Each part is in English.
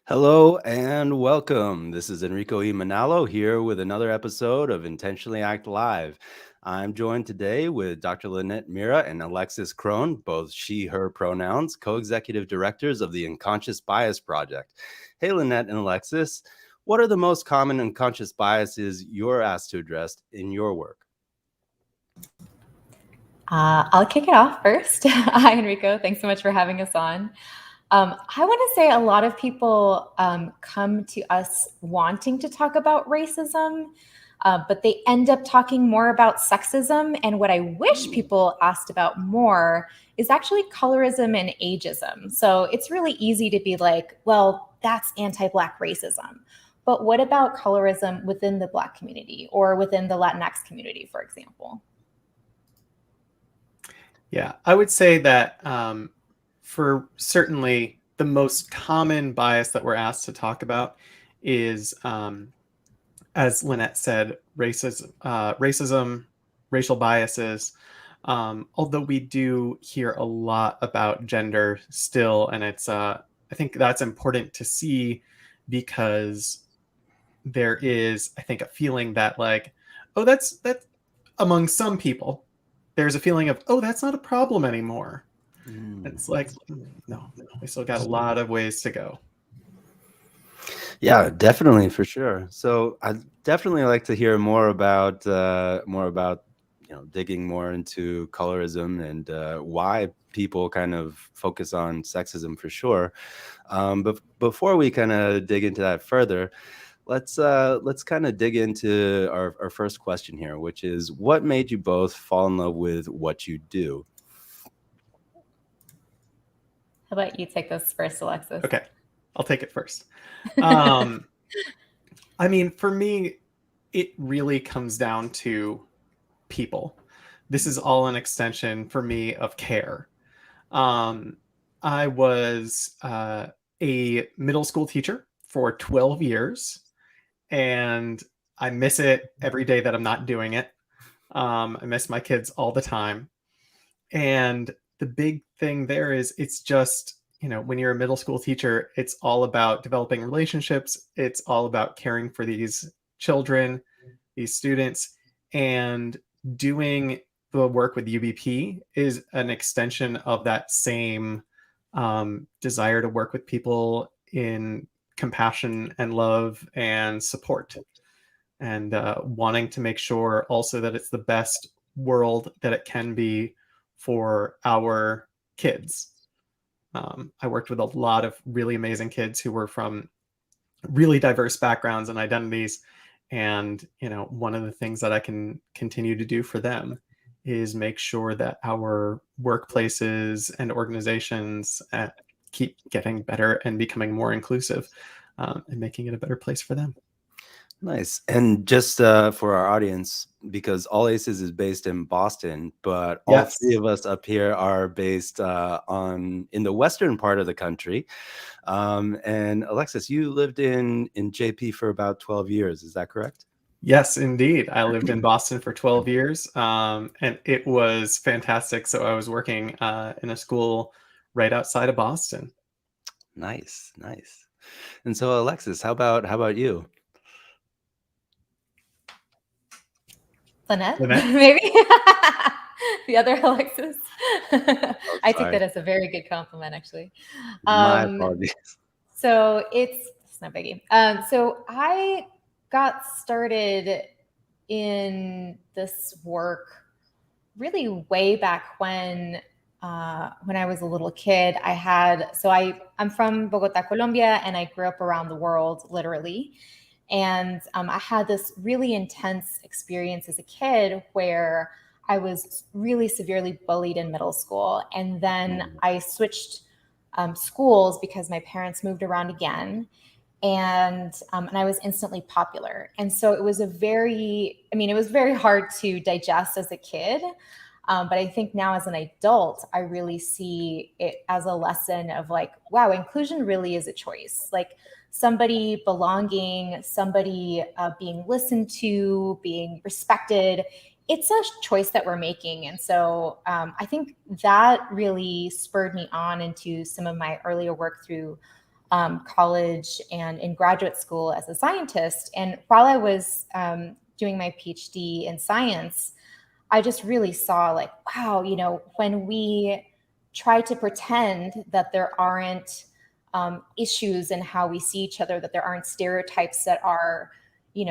Hello and welcome. This is Enrico E. Manalo here with another episode of Intentionally Act Live. I'm joined today with Dr. Linet Mera and Alexis Krohn, both she, her pronouns, co-executive directors of the Unconscious Bias Project. Hey, Linet and Alexis, what are the most common unconscious biases you're asked to address in your work? I'll kick it off first. Hi, Enrico. Thanks so much for having us on. I want to say a lot of people come to us wanting to talk about racism, but they end up talking more about sexism. And what I wish people asked about more is actually colorism and ageism. So it's really easy to be like, well, that's anti-Black racism. But what about colorism within the Black community or within the Latinx community, for example? Yeah, I would say that for certainly the most common bias that we're asked to talk about is, as Linet said, racism, racial biases. Although we do hear a lot about gender still, and it's I think that's important to see because there is, I think, a feeling that like, oh, that's among some people. There's a feeling of, oh, that's not a problem anymore. It's like, no, we still got a lot of ways to go. Yeah, definitely, for sure. So I'd definitely like to hear more about digging more into colorism and why people kind of focus on sexism for sure. But before we kind of dig into that further, let's kind of dig into our first question here, which is what made you both fall in love with what you do? How about you take this first, Alexis? Okay, I'll take it first. I mean, for me, it really comes down to people. This is all an extension for me of care. I was a middle school teacher for 12 years, and I miss it every day that I'm not doing it. I miss my kids all the time. And the big thing there is it's just, when you're a middle school teacher, it's all about developing relationships. It's all about caring for these children, these students, and doing the work with UBP is an extension of that same desire to work with people in compassion and love and support, and wanting to make sure also that it's the best world that it can be for our kids. I worked with a lot of really amazing kids who were from really diverse backgrounds and identities. And, one of the things that I can continue to do for them is make sure that our workplaces and organizations keep getting better and becoming more inclusive, and making it a better place for them. Nice. And just for our audience, because All Aces is based in Boston, but all Yes. three of us up here are based in the western part of the country. And Alexis, you lived in JP for about 12 years. Is that correct? Yes, indeed. I lived in Boston for 12 years, and it was fantastic. So I was working in a school right outside of Boston. Nice, nice. And so, Alexis, how about you? Linet, Linet? maybe? The other Alexis. Oh, I take sorry. that as a very good compliment, actually. My Um, apologies. so it's no biggie. So I got started in this work really way back when I was a little kid. I'm from Bogota, Colombia, and I grew up around the world, literally. And I had this really intense experience as a kid where I was really severely bullied in middle school. And then I switched schools because my parents moved around again. And I was instantly popular. And so it was it was very hard to digest as a kid. But I think now as an adult, I really see it as a lesson of like, wow, inclusion really is a choice. Like somebody belonging, somebody being listened to, being respected. It's a choice that we're making. And so I think that really spurred me on into some of my earlier work through college and in graduate school as a scientist. And while I was doing my PhD in science, I just really saw like, wow, when we try to pretend that there aren't issues in how we see each other, that there aren't stereotypes that are,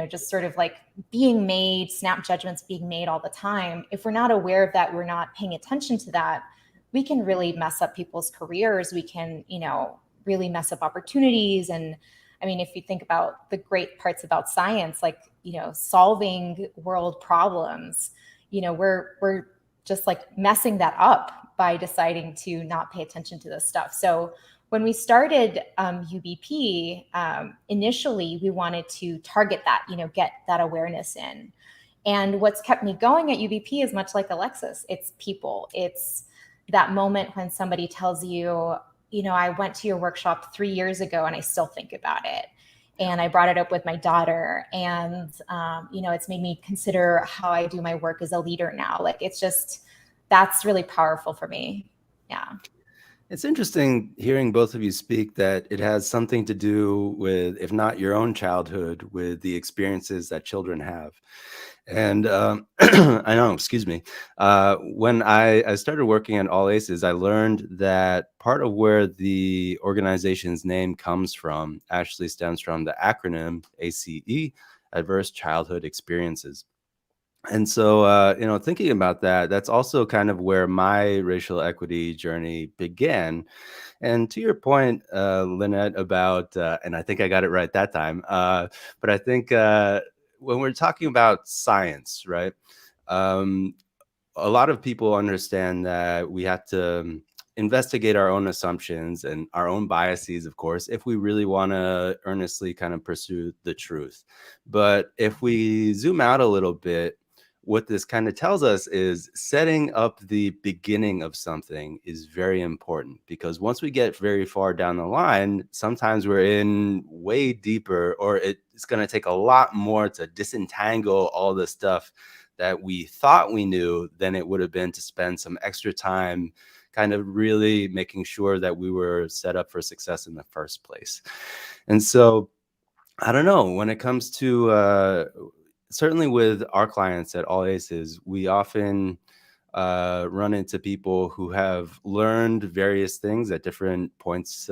just sort of like being made, snap judgments being made all the time. If we're not aware of that, we're not paying attention to that, we can really mess up people's careers. We can, really mess up opportunities. And I mean, if you think about the great parts about science, like, solving world problems, we're just like messing that up by deciding to not pay attention to this stuff. So when we started UBP, initially we wanted to target that, get that awareness in. And what's kept me going at UBP is much like Alexis. It's people. It's that moment when somebody tells you, I went to your workshop 3 years ago and I still think about it. And I brought it up with my daughter, and, it's made me consider how I do my work as a leader now. Like, it's just, that's really powerful for me. Yeah. It's interesting hearing both of you speak that it has something to do with, if not your own childhood, with the experiences that children have. And I know, excuse me, when I started working at All Aces, I learned that part of where the organization's name comes from actually stems from the acronym ACE, Adverse Childhood Experiences. And so, thinking about that, that's also kind of where my racial equity journey began. And to your point, Lynette, about, and I think I got it right that time, but I think when we're talking about science, right, a lot of people understand that we have to investigate our own assumptions and our own biases, of course, if we really want to earnestly kind of pursue the truth. But if we zoom out a little bit, what this kind of tells us is setting up the beginning of something is very important, because once we get very far down the line, sometimes we're in way deeper, or it's going to take a lot more to disentangle all the stuff that we thought we knew than it would have been to spend some extra time kind of really making sure that we were set up for success in the first place. And so, I don't know, when it comes to certainly with our clients at All Aces, we often run into people who have learned various things at different points,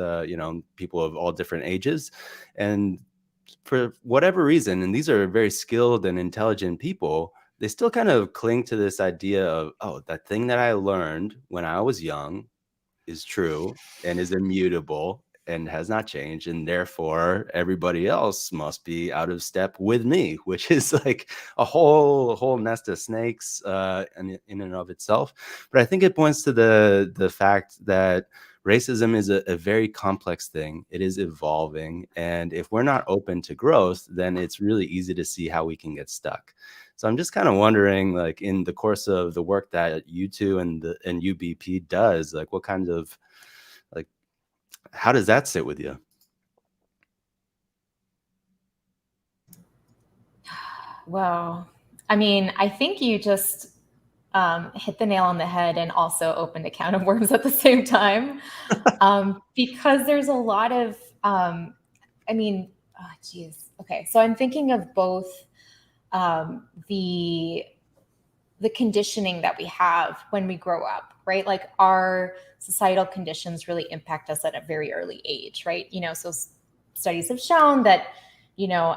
people of all different ages. And for whatever reason, and these are very skilled and intelligent people, they still kind of cling to this idea of, oh, that thing that I learned when I was young is true and is immutable and has not changed, and therefore everybody else must be out of step with me, which is like a whole nest of snakes in and of itself. But I think it points to the fact that racism is a very complex thing. It is evolving, and if we're not open to growth, then it's really easy to see how we can get stuck. So I'm just kind of wondering, like, in the course of the work that you two and UBP does, like, what kind of, like, how does that sit with you? Well, I mean, I think you just hit the nail on the head and also opened a can of worms at the same time, because there's a lot of, geez. Okay, so I'm thinking of both the conditioning that we have when we grow up, right? Like, our societal conditions really impact us at a very early age, right? So studies have shown that,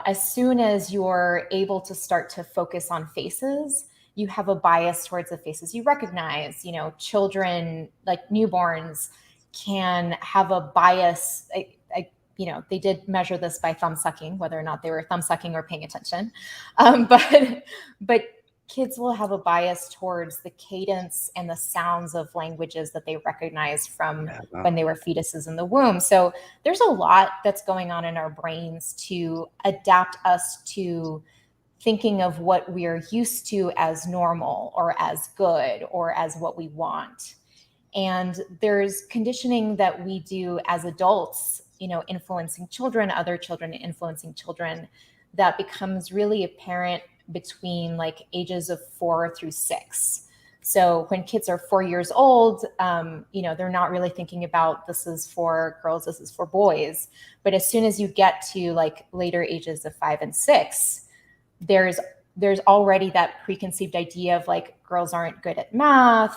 as soon as you're able to start to focus on faces, you have a bias towards the faces you recognize. Children, like newborns, can have a bias. They did measure this by thumb sucking, whether or not they were thumb sucking or paying attention. But kids will have a bias towards the cadence and the sounds of languages that they recognize from when they were fetuses in the womb. So there's a lot that's going on in our brains to adapt us to thinking of what we're used to as normal or as good or as what we want. And there's conditioning that we do as adults, influencing children, other children influencing children, that becomes really apparent between like ages of 4 through 6. So when kids are 4 years old, they're not really thinking about this is for girls, this is for boys. But as soon as you get to like later ages of 5 and 6, there's already that preconceived idea of like girls aren't good at math,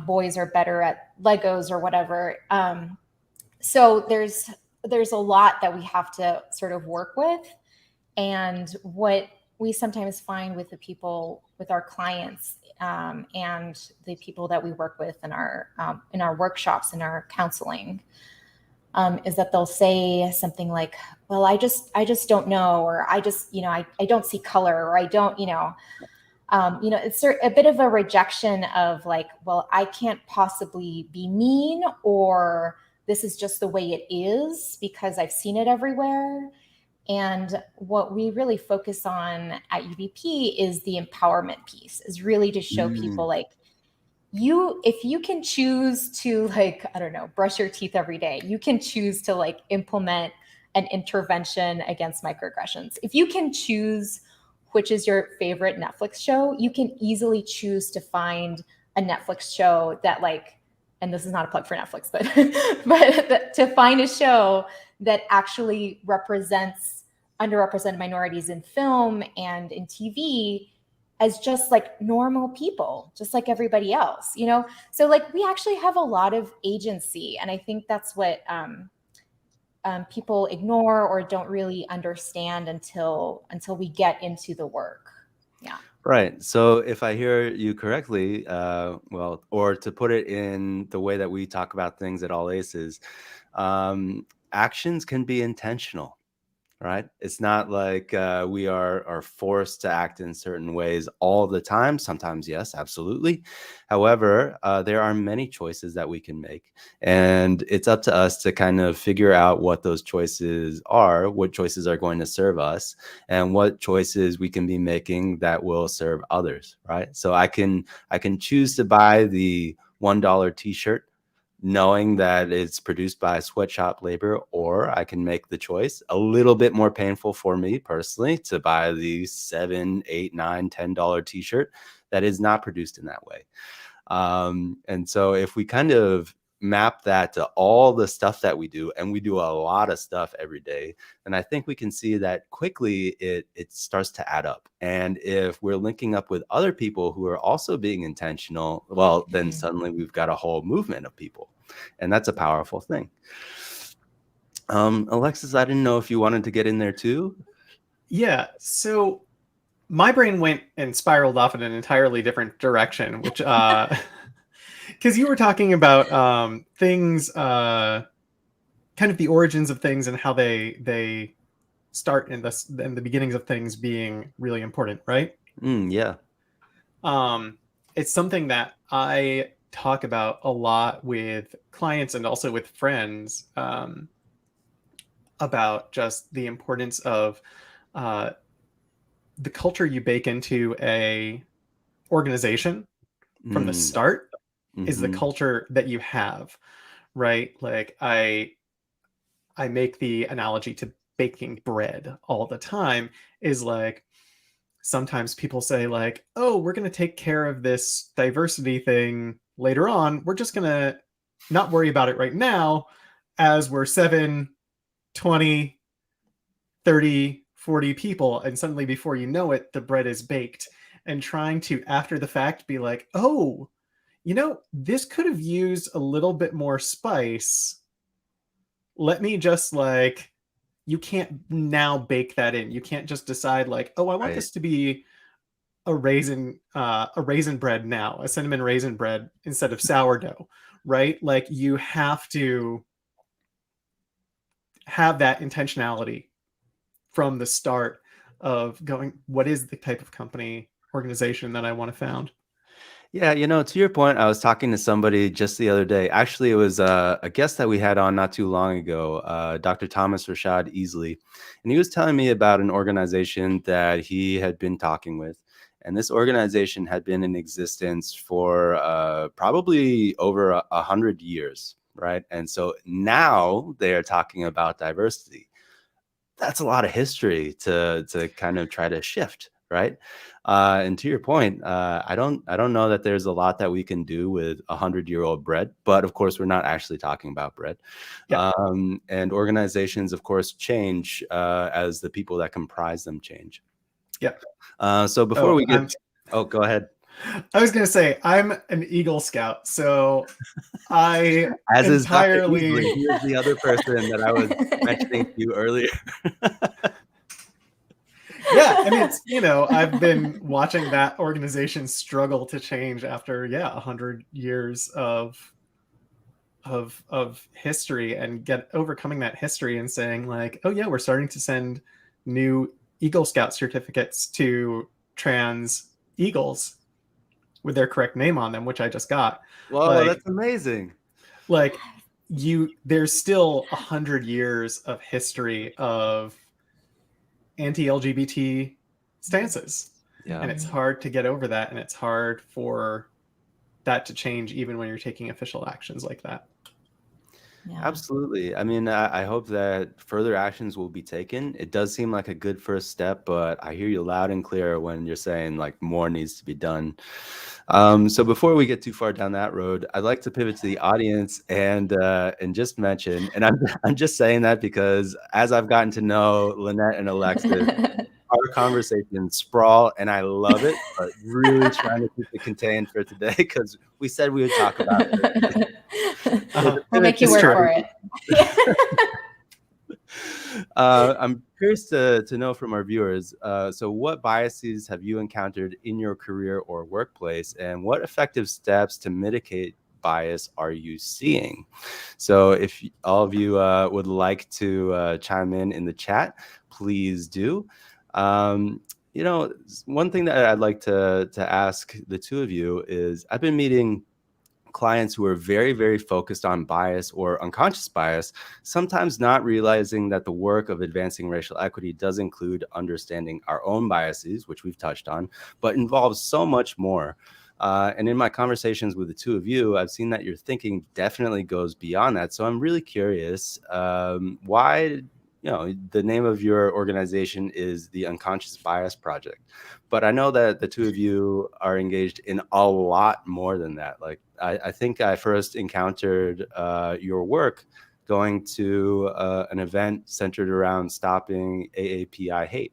boys are better at Legos or whatever. So there's a lot that we have to sort of work with. And what we sometimes find with our clients, and the people that we work with in our workshops, in our counseling, is that they'll say something like, well, I just don't know, or I just, I don't see color, or I don't, it's a bit of a rejection of like, well, I can't possibly be mean, or this is just the way it is because I've seen it everywhere. And what we really focus on at UVP is the empowerment piece, is really to show people like, if you can choose to, like, I don't know, brush your teeth every day, you can choose to like implement an intervention against microaggressions. If you can choose which is your favorite Netflix show, you can easily choose to find a Netflix show that like, and this is not a plug for Netflix, but to find a show that actually represents underrepresented minorities in film and in TV as just like normal people, just like everybody else, So like we actually have a lot of agency, and I think that's what people ignore or don't really understand until we get into the work. Yeah. Right. So if I hear you correctly, or to put it in the way that we talk about things at All Aces, actions can be intentional, right? It's not like we are forced to act in certain ways all the time. Sometimes, yes, absolutely. However, there are many choices that we can make, and it's up to us to kind of figure out what those choices are, what choices are going to serve us, and what choices we can be making that will serve others, right? So I can choose to buy the $1 t-shirt knowing that it's produced by sweatshop labor, or I can make the choice, a little bit more painful for me personally, to buy the $7, $8, $9, $10 t-shirt that is not produced in that way. And so if we kind of map that to all the stuff that we do, and we do a lot of stuff every day, then I think we can see that quickly it starts to add up. And if we're linking up with other people who are also being intentional, well, then suddenly we've got a whole movement of people. And that's a powerful thing. Alexis, I didn't know if you wanted to get in there too. Yeah. So my brain went and spiraled off in an entirely different direction, which, because you were talking about things, kind of the origins of things and how they start in the beginnings of things being really important, right? Yeah. It's something that I talk about a lot with clients and also with friends, about just the importance of the culture you bake into a organization from the start is the culture that you have, right? Like I make the analogy to baking bread all the time, is like, sometimes people say like, oh, we're going to take care of this diversity thing later on. We're just going to not worry about it right now, as we're 7, 20, 30, 40 people. And suddenly before you know it, the bread is baked. And trying to, after the fact, be like, oh, this could have used a little bit more spice. Let me just like, you can't now bake that in. You can't just decide like, oh, I want this to be a raisin bread now, a cinnamon raisin bread instead of sourdough, right? Like you have to have that intentionality from the start of going, what is the type of company, organization that I want to found? Yeah, to your point, I was talking to somebody just the other day. Actually, it was a guest that we had on not too long ago, Dr. Thomas Rashad Easley. And he was telling me about an organization that he had been talking with. And this organization had been in existence for probably over 100 years, right? And so now they are talking about diversity. That's a lot of history to kind of try to shift, right? And to your point, I don't know that there's a lot that we can do with 100-year-old bread, but of course we're not actually talking about bread. Yeah. And organizations, of course, change as the people that comprise them change. Yeah. So before we get, go ahead. I was going to say, I'm an Eagle Scout, so I As is Dr. entirely. Easley, he is the other person that I was mentioning to you earlier. Yeah, and it's, you know, I've been watching that organization struggle to change after 100 years of history, and overcoming that history and saying like, oh yeah, we're starting to send new Eagle Scout certificates to trans eagles with their correct name on them, which I just got. Whoa, like, that's amazing. Like, there's still 100 years of history of anti-LGBT stances. Yeah. And it's hard to get over that, and it's hard for that to change even when you're taking official actions like that. Yeah. Absolutely. I mean, I hope that further actions will be taken. It does seem like a good first step, but I hear you loud and clear when you're saying like more needs to be done. So before we get too far down that road, I'd like to pivot to the audience and just mention, and I'm just saying that because as I've gotten to know Linet and Alexis, our conversation sprawl, and I love it, but really trying to keep it contained for today because we said we would talk about it. We'll make you work for it. I'm curious to know from our viewers, so what biases have you encountered in your career or workplace, and what effective steps to mitigate bias are you seeing? So if all of you would like to chime in the chat, please do. You know, one thing that I'd like to ask the two of you is, I've been meeting clients who are very, very focused on bias or unconscious bias, sometimes not realizing that the work of advancing racial equity does include understanding our own biases, which we've touched on, but involves so much more. And in my conversations with the two of you, I've seen that your thinking definitely goes beyond that. So I'm really curious, why, you know, the name of your organization is the Unconscious Bias Project, but I know that the two of you are engaged in a lot more than that. Like, I think I first encountered your work going to an event centered around stopping AAPI hate.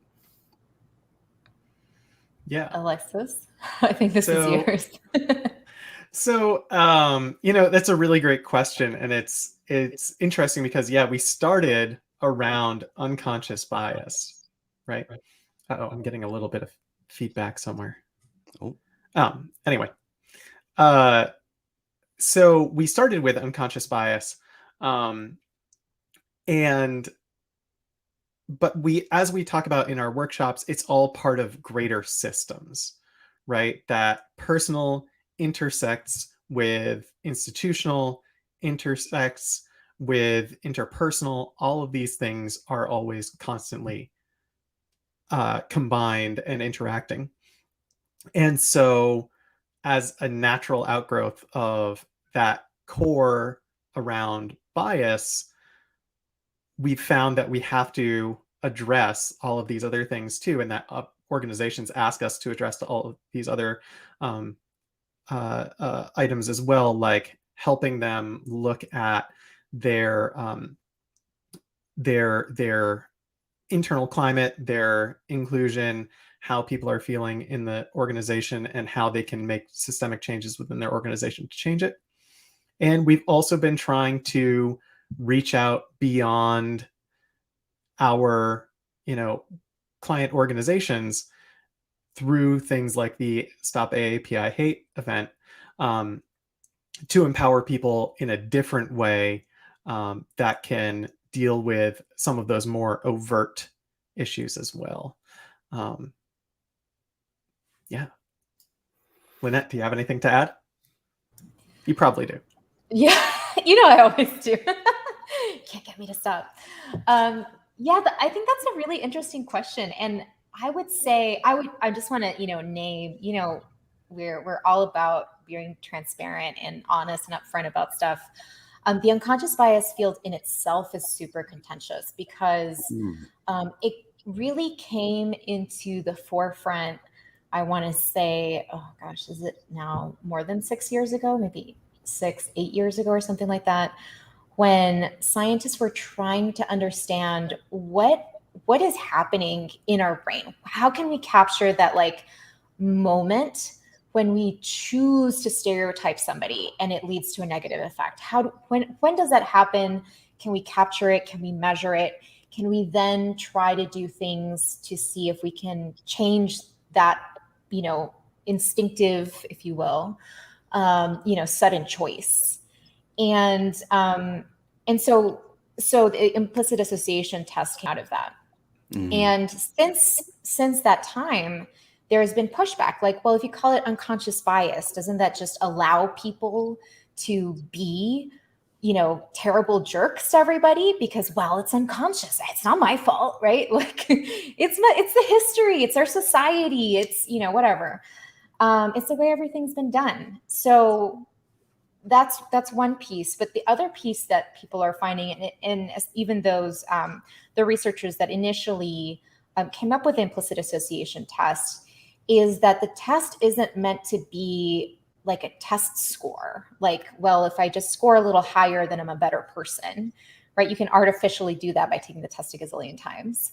Yeah. Alexis, I think this is yours. So, you know, that's a really great question. And it's interesting because, we started around unconscious bias, right? Uh-oh, I'm getting a little bit of feedback somewhere. Oh. Anyway, so we started with unconscious bias, but as we talk about in our workshops, it's all part of greater systems, right? That personal intersects with institutional, intersects with interpersonal. All of these things are always constantly combined and interacting. And so, as a natural outgrowth of that core around bias, we found that we have to address all of these other things too, and that organizations ask us to address all of these other items as well, like helping them look at their internal climate, their inclusion, how people are feeling in the organization, and how they can make systemic changes within their organization to change it. And we've also been trying to reach out beyond our, client organizations through things like the Stop AAPI Hate event, to empower people in a different way that can deal with some of those more overt issues as well. Linet, do you have anything to add? You probably do. Yeah, I always do. Can't get me to stop. I think that's a really interesting question. And I would say, I just want to, name, we're all about being transparent and honest and upfront about stuff. The unconscious bias field in itself is super contentious because really came into the forefront, I want to say, oh gosh, is it now more than 6 years ago? Maybe 8 years ago or something like that, when scientists were trying to understand what is happening in our brain. How can we capture that like moment when we choose to stereotype somebody and it leads to a negative effect? When does that happen? Can we capture it? Can we measure it? Can we then try to do things to see if we can change that, instinctive, if you will, sudden choice? And the implicit association test came out of that. Mhm. And since that time, there has been pushback. Like, well, if you call it unconscious bias, doesn't that just allow people to be, terrible jerks to everybody? Because, well, it's unconscious. It's not my fault, right? Like, it's the history. It's our society. It's, whatever. It's the way everything's been done. So that's one piece. But the other piece that people are finding, and even those the researchers that initially came up with the implicit association test, is that the test isn't meant to be like a test score. Like, well, if I just score a little higher, then I'm a better person, right? You can artificially do that by taking the test a gazillion times.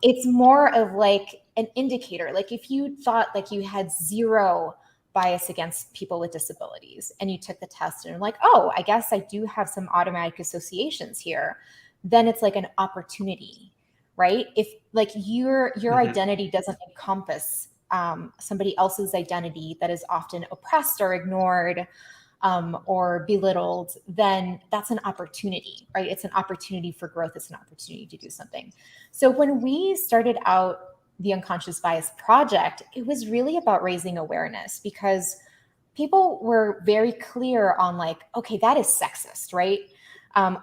It's more of like an indicator. Like if you thought like you had zero bias against people with disabilities and you took the test and you're like, oh, I guess I do have some automatic associations here, then it's like an opportunity, right? If like your identity doesn't encompass somebody else's identity that is often oppressed or ignored or belittled, then that's an opportunity, right? It's an opportunity for growth. It's an opportunity to do something. So when we started out the Unconscious Bias Project, it was really about raising awareness, because people were very clear on like, okay, that is sexist, right?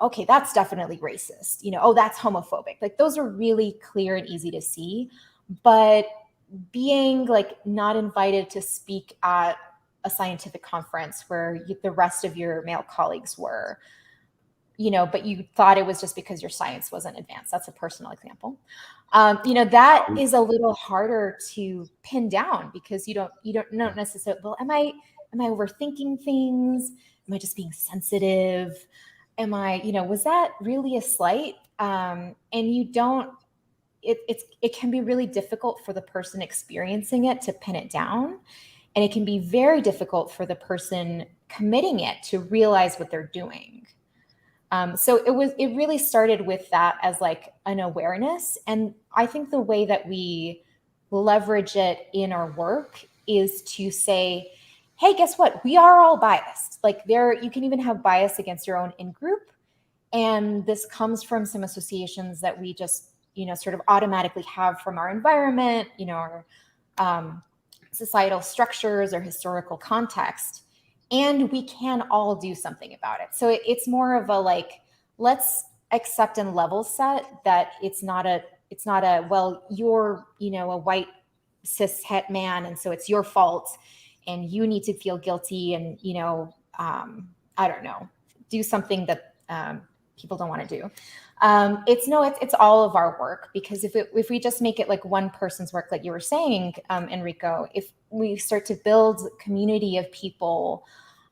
Okay, that's definitely racist. Oh, that's homophobic. Like those are really clear and easy to see. But being like not invited to speak at a scientific conference where the rest of your male colleagues were, but you thought it was just because your science wasn't advanced. That's a personal example. That is a little harder to pin down, because you don't necessarily, well, am I overthinking things? Am I just being sensitive? Am I, was that really a slight? And you don't, it can be really difficult for the person experiencing it to pin it down. And it can be very difficult for the person committing it to realize what they're doing. So it really started with that as like an awareness. And I think the way that we leverage it in our work is to say, hey, guess what? We are all biased. Like you can even have bias against your own in-group. And this comes from some associations that we just, sort of automatically have from our environment, our societal structures or historical context. And we can all do something about it. So it's more of a like, let's accept and level set that it's not a, well, you're, a white cis het man, and so it's your fault and you need to feel guilty and, I don't know, do something that people don't want to do. It's all of our work, because if we just make it like one person's work, like you were saying, Enrico, if we start to build a community of people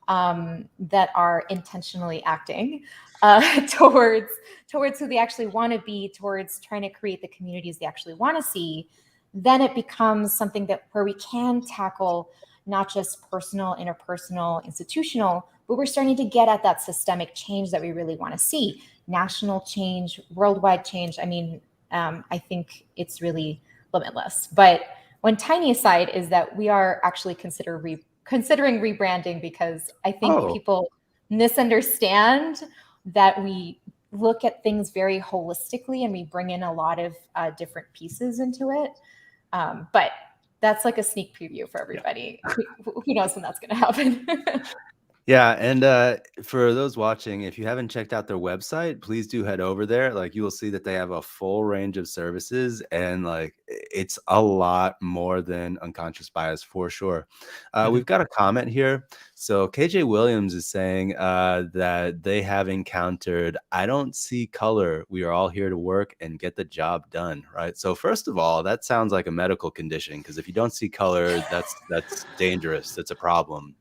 that are intentionally acting towards who they actually want to be, towards trying to create the communities they actually want to see, then it becomes something where we can tackle not just personal, interpersonal, institutional, but we're starting to get at that systemic change that we really want to see. National change, worldwide change. I mean, I think it's really limitless. But one tiny aside is that we are actually considering rebranding, because I think people misunderstand that we look at things very holistically and we bring in a lot of different pieces into it. But that's like a sneak preview for everybody. Who knows when that's going to happen? Yeah, and for those watching, if you haven't checked out their website, please do head over there. Like you will see that they have a full range of services, and like it's a lot more than unconscious bias for sure. We've got a comment here. So KJ Williams is saying that they have encountered, I don't see color. We are all here to work and get the job done, right? So first of all, that sounds like a medical condition, because if you don't see color, that's dangerous. That's a problem.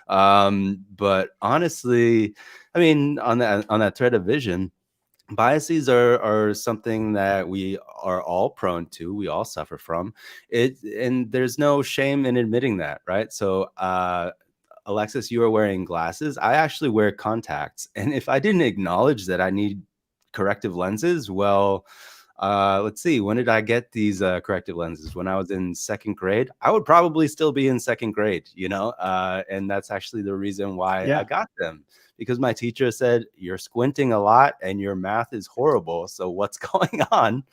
But honestly, I mean, on that thread of vision, biases are something that we are all prone to. We all suffer from it, and there's no shame in admitting that, right? So Alexis, you are wearing glasses. I actually wear contacts. And if I didn't acknowledge that I need corrective lenses, well, let's see, when did I get these corrective lenses? When I was in second grade? I would probably still be in second grade, and that's actually the reason why I got them, because my teacher said, you're squinting a lot and your math is horrible. So what's going on?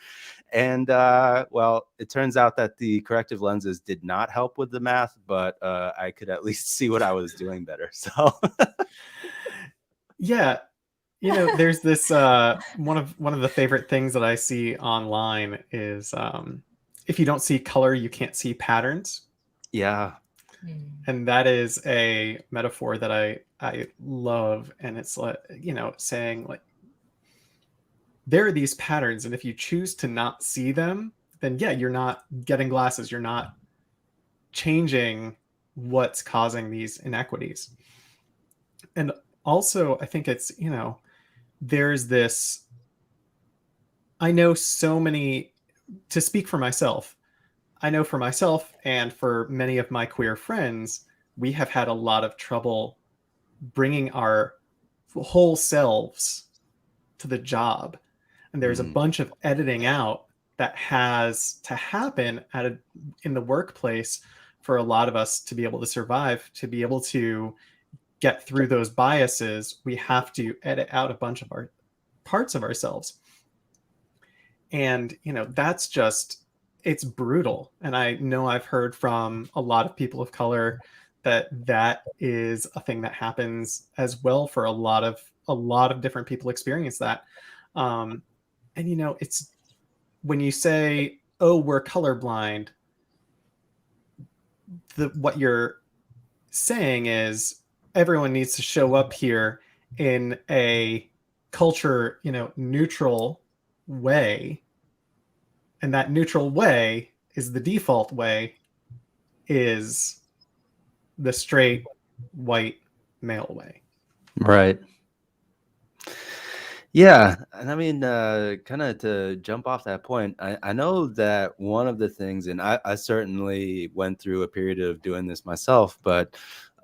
And well, it turns out that the corrective lenses did not help with the math, but I could at least see what I was doing better. So yeah, there's this one of the favorite things that I see online is if you don't see color, you can't see patterns. Yeah. And that is a metaphor that I love, and it's like, saying like, there are these patterns, and if you choose to not see them, then yeah, you're not getting glasses. You're not changing what's causing these inequities. And also, I think it's, there's this, I know so many, to speak for myself, I know for myself and for many of my queer friends, we have had a lot of trouble bringing our whole selves to the job. And there's a bunch of editing out that has to happen in the workplace for a lot of us to be able to survive, to be able to get through those biases. We have to edit out a bunch of our parts of ourselves. And, that's just, it's brutal. And I know I've heard from a lot of people of color that is a thing that happens as well for a lot of different people experience that. And, it's when you say, oh, we're colorblind, what you're saying is everyone needs to show up here in a culture, neutral way. And that neutral way is the default way, is the straight white male way. Right. Yeah. And I mean, kind of to jump off that point, I know that one of the things, and I certainly went through a period of doing this myself, but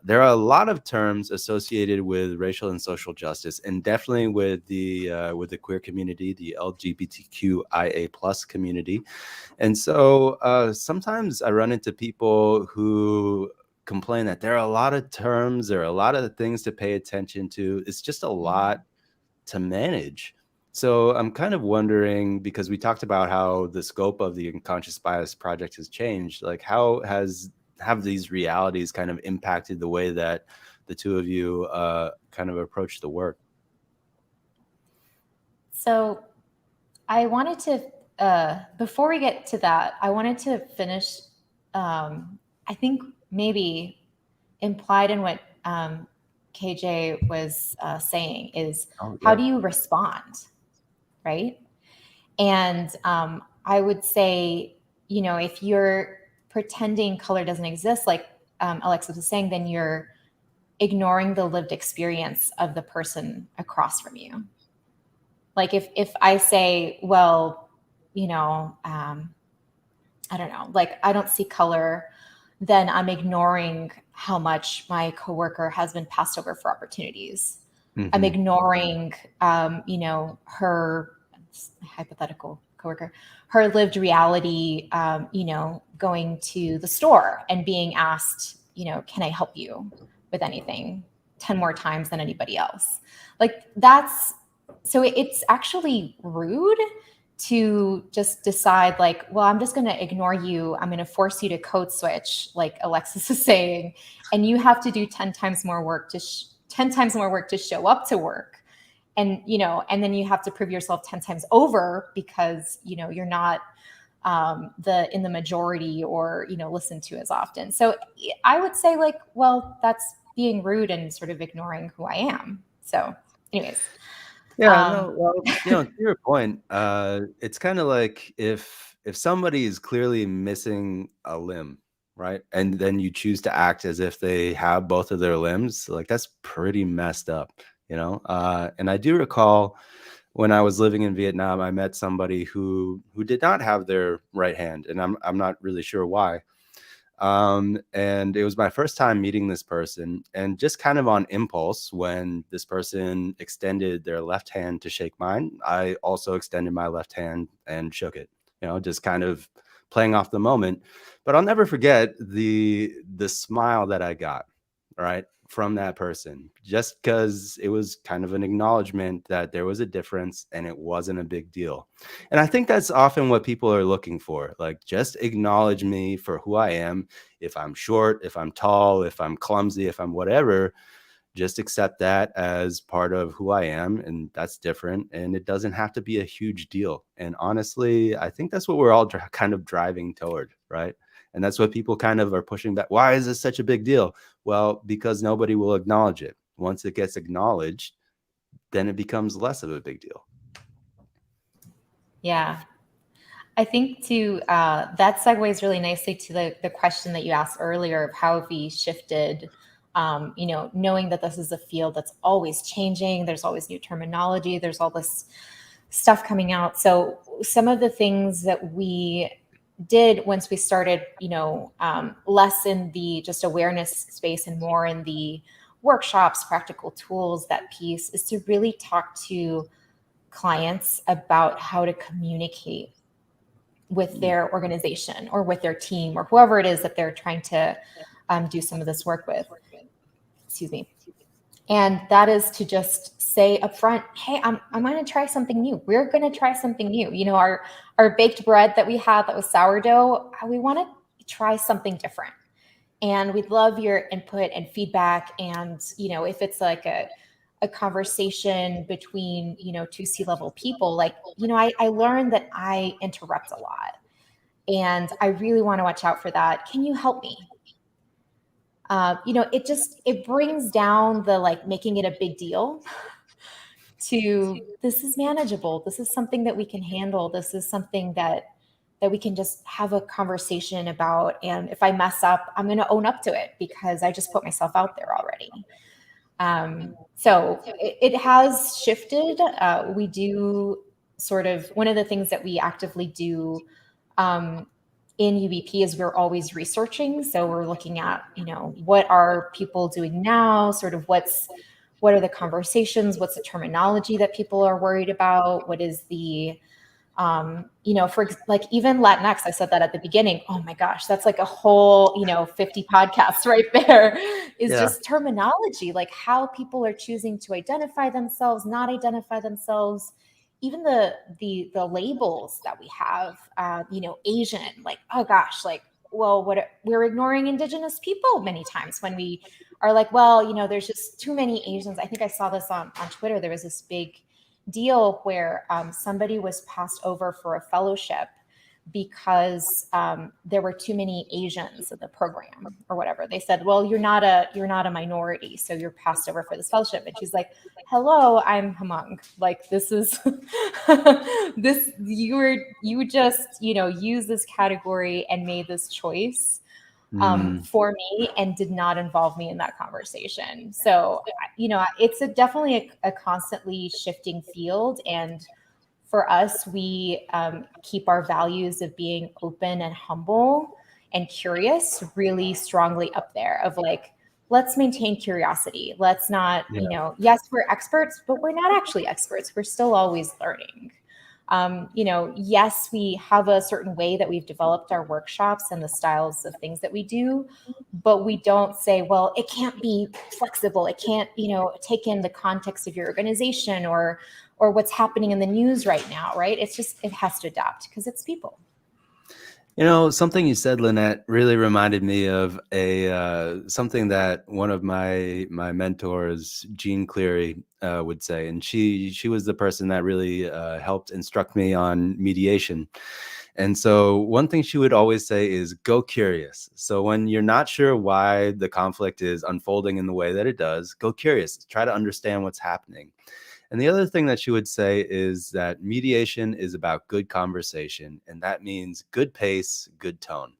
there are a lot of terms associated with racial and social justice, and definitely with the queer community, the LGBTQIA plus community. And so sometimes I run into people who complain that there are a lot of terms, there are a lot of things to pay attention to. It's just a lot to manage. So I'm kind of wondering, because we talked about how the scope of the Unconscious Bias Project has changed, like how have these realities kind of impacted the way that the two of you kind of approach the work? So I wanted to, before we get to that, I wanted to finish, I think maybe implied in what KJ was saying is, how do you respond, right? And I would say, if you're pretending color doesn't exist, like Alexis was saying, then you're ignoring the lived experience of the person across from you. Like if I say, well, I don't know, like I don't see color, then I'm ignoring how much my coworker has been passed over for opportunities. Mm-hmm. I'm ignoring, her hypothetical coworker, her lived reality, going to the store and being asked, can I help you with anything 10 more times than anybody else? Like so it's actually rude to just decide like, well, I'm just going to ignore you. I'm going to force you to code switch, like Alexis is saying, and you have to do 10 times more work to show up to work. And, and then you have to prove yourself 10 times over because, you're not in the majority or, listened to as often. So I would say like, well, that's being rude and sort of ignoring who I am. So anyways. Yeah, no, well, to your point, it's kind of like if somebody is clearly missing a limb, right? And then you choose to act as if they have both of their limbs, like that's pretty messed up, And I do recall when I was living in Vietnam, I met somebody who did not have their right hand, and I'm not really sure why. And it was my first time meeting this person, and just kind of on impulse, when this person extended their left hand to shake mine, I also extended my left hand and shook it, just kind of playing off the moment. But I'll never forget the smile that I got, right, from that person, just because it was kind of an acknowledgement that there was a difference and it wasn't a big deal. And I think that's often what people are looking for. Like, just acknowledge me for who I am. If I'm short, if I'm tall, if I'm clumsy, if I'm whatever, just accept that as part of who I am. And that's different. And it doesn't have to be a huge deal. And honestly, I think that's what we're all kind of driving toward, right? And that's what people kind of are pushing back. Why is this such a big deal? Well, because nobody will acknowledge it. Once it gets acknowledged, then it becomes less of a big deal. Yeah. I think too, that segues really nicely to the question that you asked earlier of how have we shifted, knowing that this is a field that's always changing. There's always new terminology. There's all this stuff coming out. So some of the things that we did once we started, less in the just awareness space and more in the workshops, practical tools, that piece is to really talk to clients about how to communicate with their organization or with their team or whoever it is that they're trying to do some of this work with. Excuse me. And that is to just say up front, hey, I'm going to try something new. We're going to try something new. Our baked bread that we had that was sourdough, we want to try something different. And we'd love your input and feedback. And, if it's like a conversation between, two C-level people, like, I learned that I interrupt a lot and I really want to watch out for that. Can you help me? It brings down the like making it a big deal to this is manageable. This is something that we can handle. This is something that we can just have a conversation about. And if I mess up, I'm going to own up to it because I just put myself out there already. So it has shifted. We do sort of, one of the things that we actively do in UBP is we're always researching. So we're looking at, what are people doing now? Sort of what are the conversations? What's the terminology that people are worried about? What is the, for like even Latinx, I said that at the beginning. Oh my gosh, that's like a whole, 50 podcasts right there is just terminology, like how people are choosing to identify themselves, not identify themselves. Even the labels that we have, Asian, like, oh gosh, like, well, we're ignoring Indigenous people many times when we are like, well, there's just too many Asians. I think I saw this on Twitter. There was this big deal where somebody was passed over for a fellowship because there were too many Asians in the program or whatever. They said, well, you're not a minority, so you're passed over for this fellowship. And she's like, hello, I'm Hmong. Like, this is this, you just, use this category and made this choice for me and did not involve me in that conversation. So, it's definitely a constantly shifting field. And for us, we keep our values of being open and humble and curious really strongly up there of like, let's maintain curiosity. Let's not, yes, we're experts, but we're not actually experts. We're still always learning. Yes, we have a certain way that we've developed our workshops and the styles of things that we do, but we don't say, well, it can't be flexible. It can't, take in the context of your organization or what's happening in the news right now, right? It's just, it has to adapt because it's people. Something you said, Linet, really reminded me of something that one of my mentors, Jean Cleary, would say, and she was the person that really helped instruct me on mediation. And so one thing she would always say is go curious. So when you're not sure why the conflict is unfolding in the way that it does, go curious, try to understand what's happening. And the other thing that she would say is that mediation is about good conversation, and that means good pace, good tone.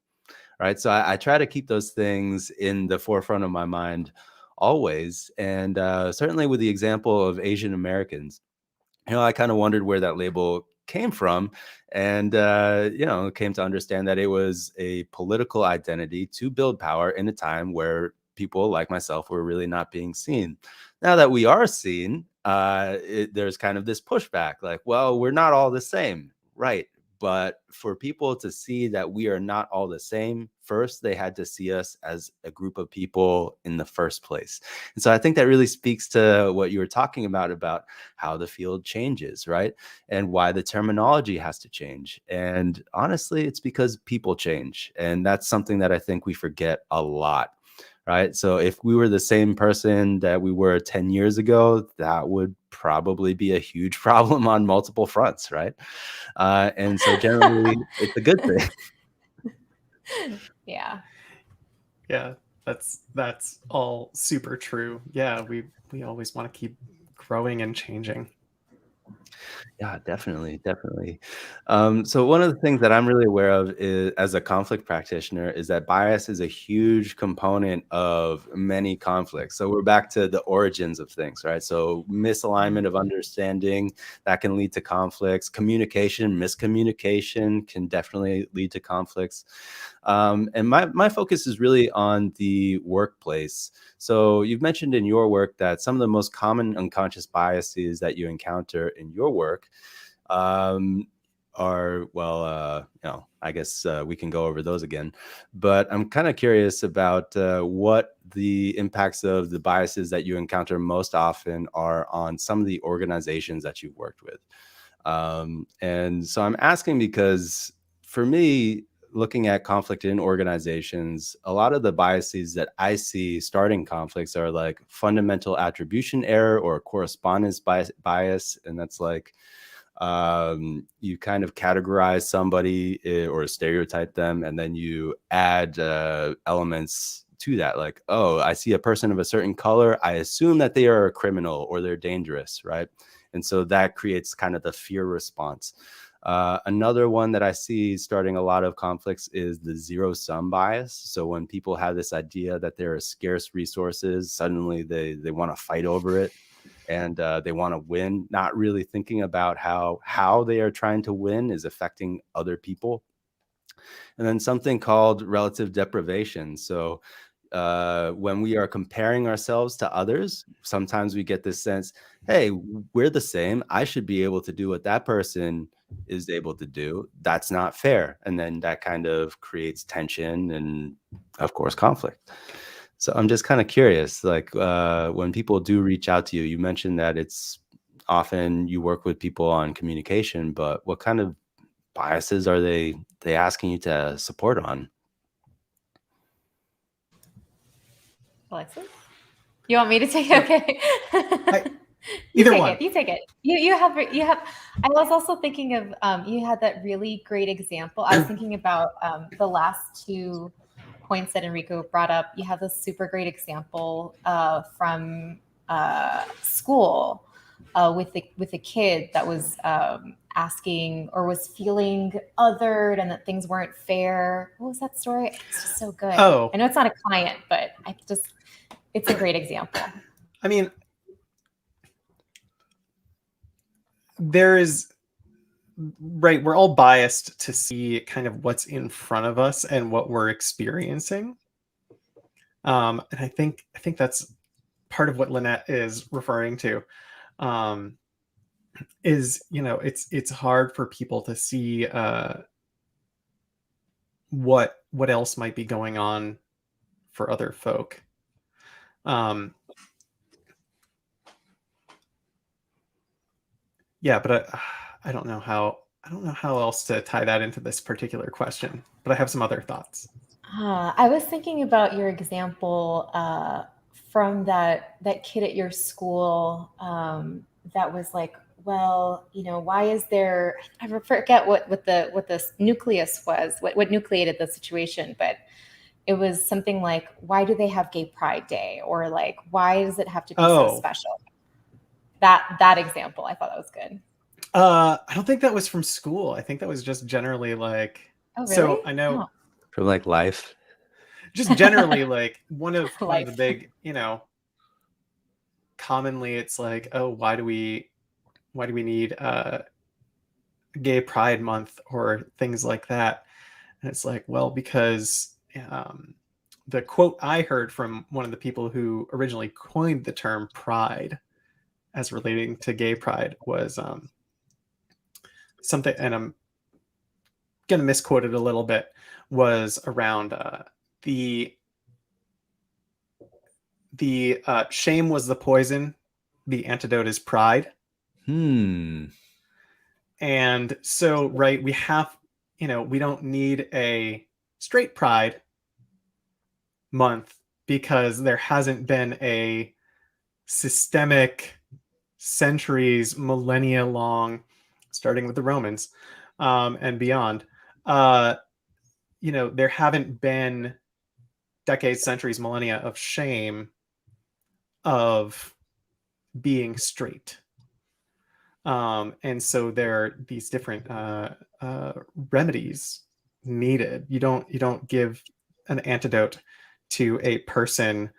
Right. So I try to keep those things in the forefront of my mind always. And certainly with the example of Asian Americans, I kind of wondered where that label came from, and came to understand that it was a political identity to build power in a time where people like myself were really not being seen. Now that we are seen, there's kind of this pushback, like, well, we're not all the same, right? But for people to see that we are not all the same, first they had to see us as a group of people in the first place. And so I think that really speaks to what you were talking about how the field changes, right? And why the terminology has to change. And honestly, it's because people change. And that's something that I think we forget a lot. Right. So if we were the same person that we were 10 years ago, that would probably be a huge problem on multiple fronts. Right. And so generally, it's a good thing. Yeah. Yeah, that's all super true. Yeah, we always want to keep growing and changing. Yeah, definitely, definitely. So one of the things that I'm really aware of is, as a conflict practitioner, is that bias is a huge component of many conflicts. So we're back to the origins of things, right? So misalignment of understanding that can lead to conflicts. Communication, miscommunication can definitely lead to conflicts. And my focus is really on the workplace. So you've mentioned in your work that some of the most common unconscious biases that you encounter in your work are, well, I guess we can go over those again. But I'm kind of curious about what the impacts of the biases that you encounter most often are on some of the organizations that you've worked with. And so I'm asking because for me, looking at conflict in organizations, a lot of the biases that I see starting conflicts are like fundamental attribution error or correspondence bias. And that's like you kind of categorize somebody or stereotype them, and then you add elements to that. Like, oh, I see a person of a certain color, I assume that they are a criminal or they're dangerous, right? And so that creates kind of the fear response. Another one that I see starting a lot of conflicts is the zero-sum bias. So when people have this idea that there are scarce resources, suddenly they want to fight over it, and they want to win, not really thinking about how they are trying to win is affecting other people. And then something called relative deprivation. So when we are comparing ourselves to others, sometimes we get this sense, hey, we're the same, I should be able to do what that person is able to do. That's not fair. And then that kind of creates tension and, of course, conflict. So I'm just kind of curious, like when people do reach out to you, you mentioned that it's often you work with people on communication, but what kind of biases are they asking you to support on? Alexis, you want me to take it? Okay. Either one. You take it. You have. I was also thinking of you had that really great example. I was thinking about the last two points that Enrico brought up. You have this super great example from school with a kid that was asking or was feeling othered and that things weren't fair. What was that story? It's just so good. Oh, I know it's not a client, but it's a great example. I mean, there is, right, we're all biased to see kind of what's in front of us and what we're experiencing. And I think that's part of what Linet is referring to. Is, it's hard for people to see what else might be going on for other folk. Yeah, but I don't know how else to tie that into this particular question, but I have some other thoughts. I was thinking about your example from that kid at your school that was like well, why is there, I forget what the nucleus was, what nucleated the situation, but it was something like, why do they have Gay Pride Day? Or like, why does it have to be so special? That example, I thought that was good. I don't think that was from school. I think that was just generally like, oh, really? So I know from like life. Just generally like one of the big, commonly it's like, oh, why do we need Gay Pride Month or things like that? And it's like, well, because the quote I heard from one of the people who originally coined the term pride as relating to gay pride was something, and I'm going to misquote it a little bit, was around the shame was the poison, the antidote is pride. And so, right, we have, we don't need a straight pride month because there hasn't been a systemic, centuries, millennia long, starting with the Romans and beyond, there haven't been decades, centuries, millennia of shame of being straight. And so there are these different remedies needed. You don't give an antidote to a person.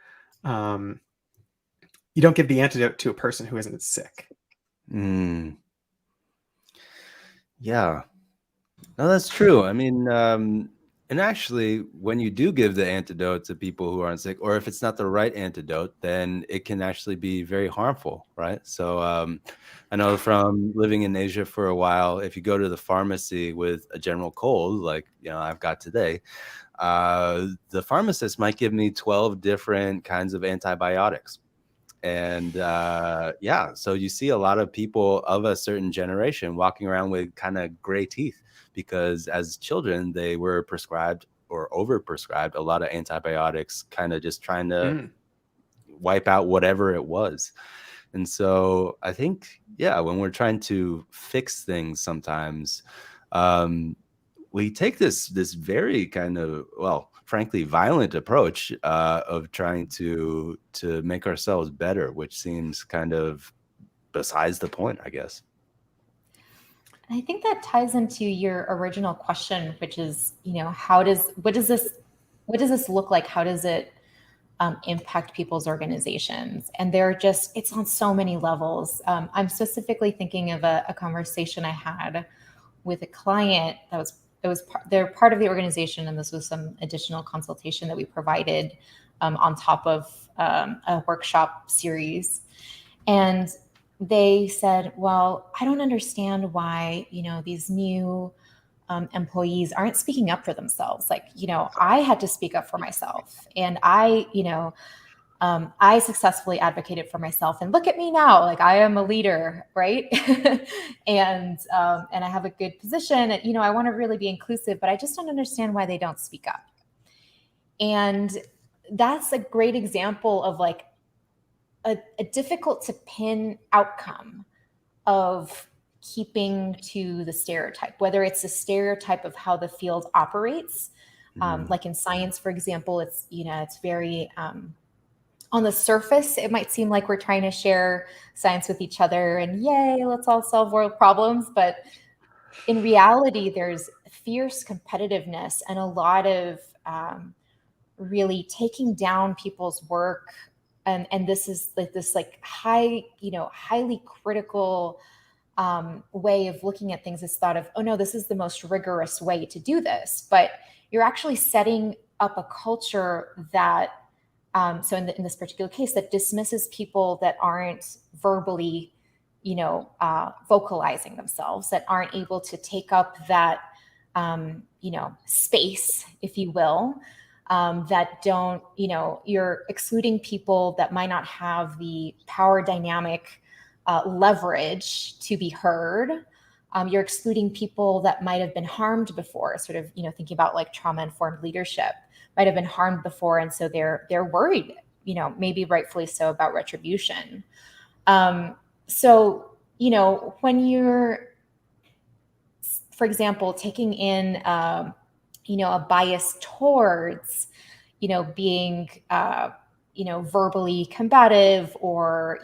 You don't give the antidote to a person who isn't sick. Yeah, no, that's true. I mean, and actually, when you do give the antidote to people who aren't sick, or if it's not the right antidote, then it can actually be very harmful, right? So I know from living in Asia for a while, if you go to the pharmacy with a general cold, like I've got today, the pharmacist might give me 12 different kinds of antibiotics. And so you see a lot of people of a certain generation walking around with kind of gray teeth because as children they were prescribed or overprescribed a lot of antibiotics, kind of just trying to wipe out whatever it was. And so I think, when we're trying to fix things sometimes, we take this very kind of, frankly, violent approach of trying to make ourselves better, which seems kind of besides the point, I guess. I think that ties into your original question, which is, what does this look like? How does it impact people's organizations? And it's on so many levels. I'm specifically thinking of a conversation I had with a client they're part of the organization, and this was some additional consultation that we provided on top of a workshop series. And they said, well, I don't understand why, these new employees aren't speaking up for themselves. Like, I had to speak up for myself, and I successfully advocated for myself, and look at me now, like I am a leader, right? and I have a good position, and, I want to really be inclusive, but I just don't understand why they don't speak up. And that's a great example of like a difficult to pin outcome of keeping to the stereotype, whether it's a stereotype of how the field operates. Like in science, for example, it's very, on the surface, it might seem like we're trying to share science with each other and yay, let's all solve world problems. But in reality, there's fierce competitiveness and a lot of really taking down people's work. And this is like this highly critical way of looking at things is thought of, oh no, this is the most rigorous way to do this. But you're actually setting up a culture that, so in this particular case, that dismisses people that aren't verbally, vocalizing themselves, that aren't able to take up that, space, if you will, that don't, you're excluding people that might not have the power dynamic leverage to be heard. You're excluding people that might have been harmed before, sort of, thinking about like trauma-informed leadership, might have been harmed before. And so they're worried, maybe rightfully so, about retribution. So when you're, for example, taking in, a bias towards, being, verbally combative, or,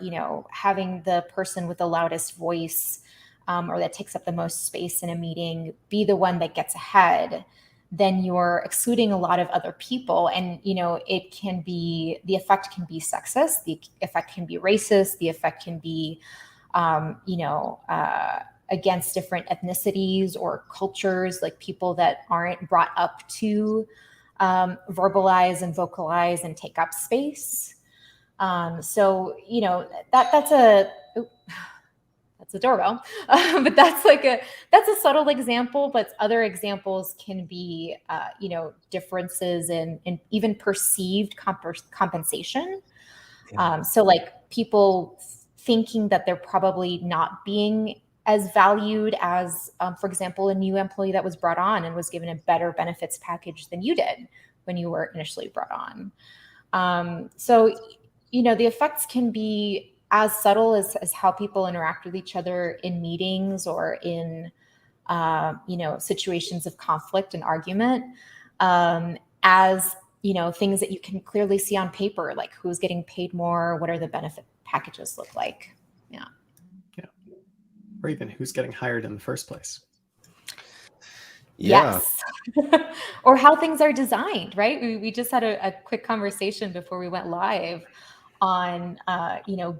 having the person with the loudest voice, or that takes up the most space in a meeting be the one that gets ahead, then you're excluding a lot of other people. And, the effect can be sexist, the effect can be racist, the effect can be, against different ethnicities or cultures, like people that aren't brought up to verbalize and vocalize and take up space. So, that's a, oh, that's a doorbell, but that's a subtle example. But other examples can be, differences in even perceived compensation. So like people thinking that they're probably not being as valued as, for example, a new employee that was brought on and was given a better benefits package than you did when you were initially brought on. So, the effects can be as subtle as how people interact with each other in meetings or in, situations of conflict and argument, as things that you can clearly see on paper, like who's getting paid more, what are the benefit packages look like. Yeah. Or even who's getting hired in the first place. Yeah. Yes. Or how things are designed, right? We just had a quick conversation before we went live on,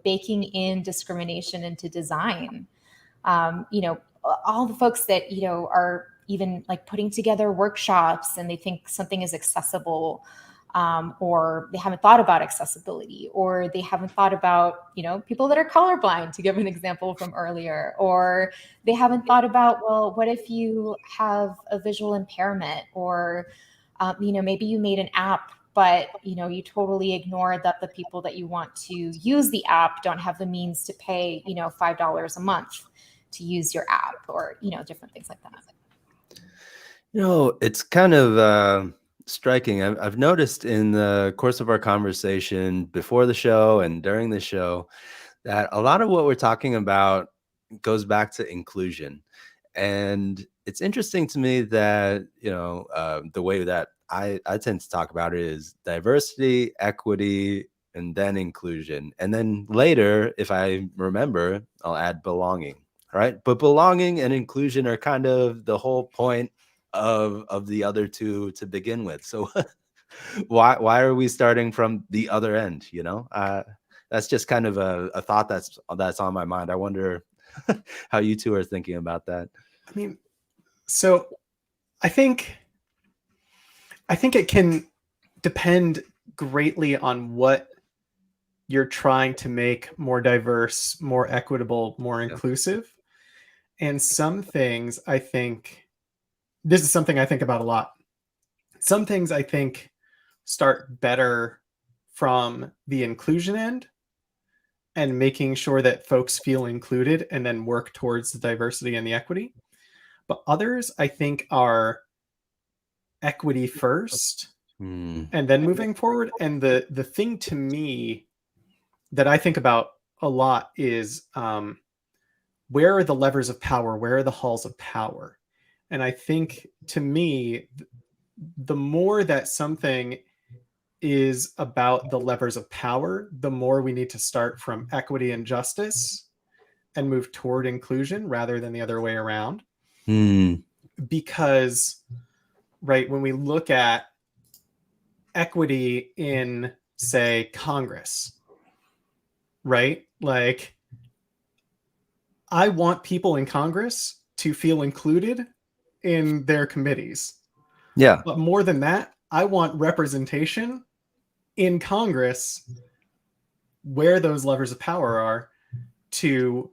baking in discrimination into design. All the folks that, are even like putting together workshops and they think something is accessible, or they haven't thought about accessibility, or they haven't thought about, people that are colorblind, to give an example from earlier, or they haven't thought about, well, what if you have a visual impairment, or, maybe you made an app, but, you totally ignore that the people that you want to use the app don't have the means to pay, $5 a month to use your app, or, different things like that. It's kind of striking. I've noticed in the course of our conversation before the show and during the show that a lot of what we're talking about goes back to inclusion. And it's interesting to me that, the way that I tend to talk about it is diversity, equity, and then inclusion. And then later, if I remember, I'll add belonging. Right. But belonging and inclusion are kind of the whole point of the other two to begin with. So why are we starting from the other end? That's just kind of a thought that's on my mind. I wonder how you two are thinking about that. I mean, so I think it can depend greatly on what you're trying to make more diverse, more equitable, more inclusive. And some things, I think, this is something I think about a lot. Some things I think start better from the inclusion end and making sure that folks feel included and then work towards the diversity and the equity. But others, I think, are equity first and then moving forward. And the thing to me that I think about a lot is, where are the levers of power? Where are the halls of power? And I think, to me, the more that something is about the levers of power, the more we need to start from equity and justice and move toward inclusion rather than the other way around. Because, right, when we look at equity in, say, Congress, right? Like, I want people in Congress to feel included in their committees. Yeah. But more than that, I want representation in Congress where those levers of power are to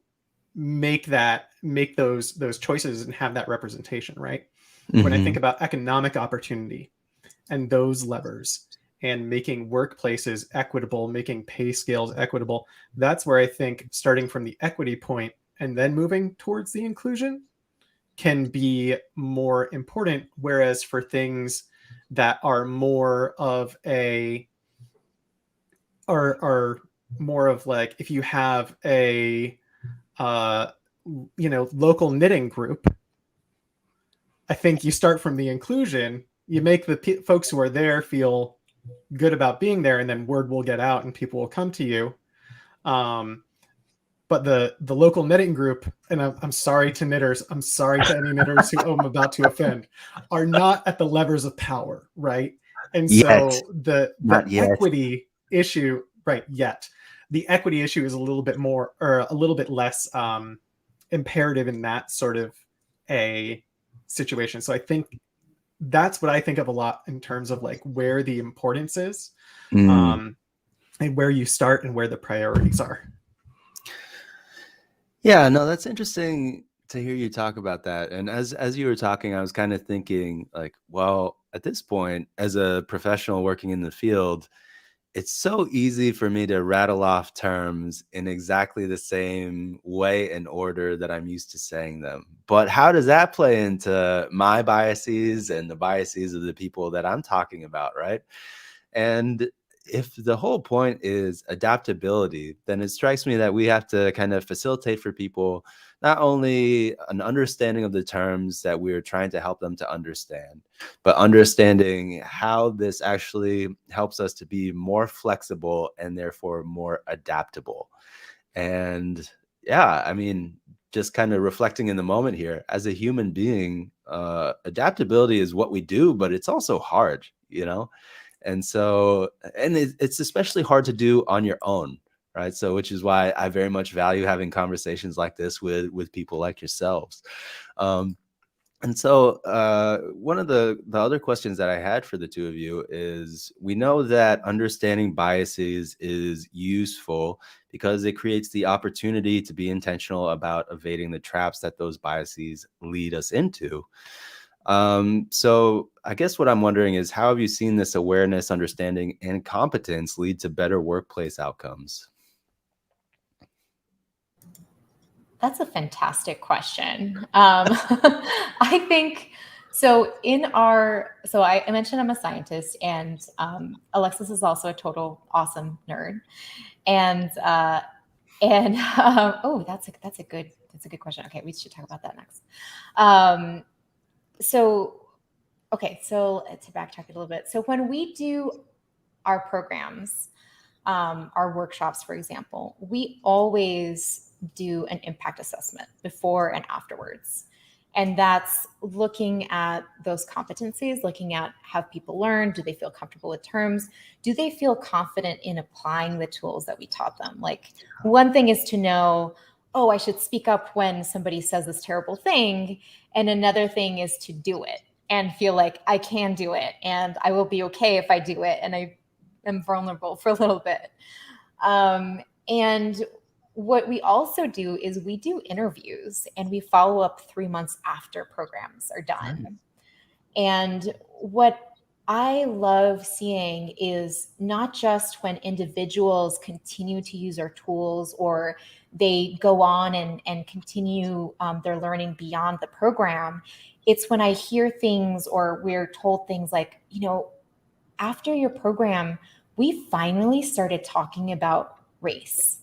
make those choices and have that representation, right? When I think about economic opportunity and those levers and making workplaces equitable, making pay scales equitable, that's where I think starting from the equity point and then moving towards the inclusion can be more important. Whereas for things that are more of are more of like, if you have a local knitting group, I think you start from the inclusion, you make the folks who are there feel good about being there, and then word will get out and people will come to you. But the local knitting group, and I'm sorry to knitters, I'm sorry to any knitters who I'm about to offend, are not at the levers of power, right? And Yet. so the equity issue, right, yet. The equity issue is a little bit more, or a little bit less imperative in that sort of a situation. So I think that's what I think of a lot in terms of like where the importance is, and where you start and where the priorities are. Yeah, no, that's interesting to hear you talk about that. And as you were talking, I was kind of thinking like, well, at this point, as a professional working in the field, it's so easy for me to rattle off terms in exactly the same way and order that I'm used to saying them. But how does that play into my biases and the biases of the people that I'm talking about, right? And if the whole point is adaptability, then it strikes me that we have to kind of facilitate for people not only an understanding of the terms that we're trying to help them to understand, but understanding how this actually helps us to be more flexible and therefore more adaptable. And yeah, I mean, just kind of reflecting in the moment here, as a human being, adaptability is what we do, but it's also hard, you know? And so, and it's especially hard to do on your own, right? So, which is why I very much value having conversations like this with people like yourselves. And so one of the other questions that I had for the two of you is, we know that understanding biases is useful because it creates the opportunity to be intentional about evading the traps that those biases lead us into. So I guess what I'm wondering is, how have you seen this awareness, understanding, and competence lead to better workplace outcomes? That's a fantastic question. I think so. I mentioned I'm a scientist, and Alexis is also a total awesome nerd. And oh, that's a good question. Okay, we should talk about that next. So to backtrack it a little bit. So when we do our programs, our workshops, for example, we always do an impact assessment before and afterwards. And that's looking at those competencies, looking at how people learn. Do they feel comfortable with terms? Do they feel confident in applying the tools that we taught them? Like, one thing is to know, oh, I should speak up when somebody says this terrible thing. And another thing is to do it and feel like I can do it and I will be okay if I do it. And I am vulnerable for a little bit. And what we also do is we do interviews and we follow up 3 months after programs are done. And what I love seeing is not just when individuals continue to use our tools or they go on and continue their learning beyond the program. It's when I hear things or we're told things like, after your program, we finally started talking about race.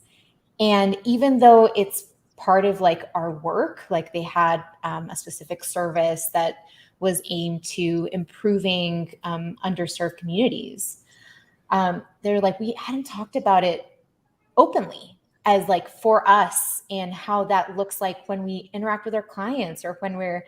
And even though it's part of like our work, like they had a specific service that was aimed to improving underserved communities, they're like, we hadn't talked about it openly as like for us and how that looks like when we interact with our clients or when we're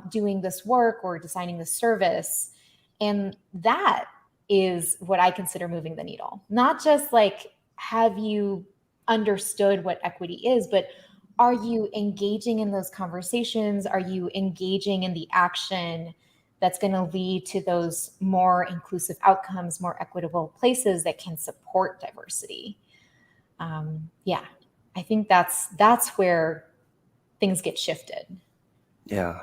doing this work or designing this service. And that is what I consider moving the needle. Not just like, have you understood what equity is, but are you engaging in those conversations? Are you engaging in the action that's going to lead to those more inclusive outcomes, more equitable places that can support diversity? I think that's where things get shifted. Yeah.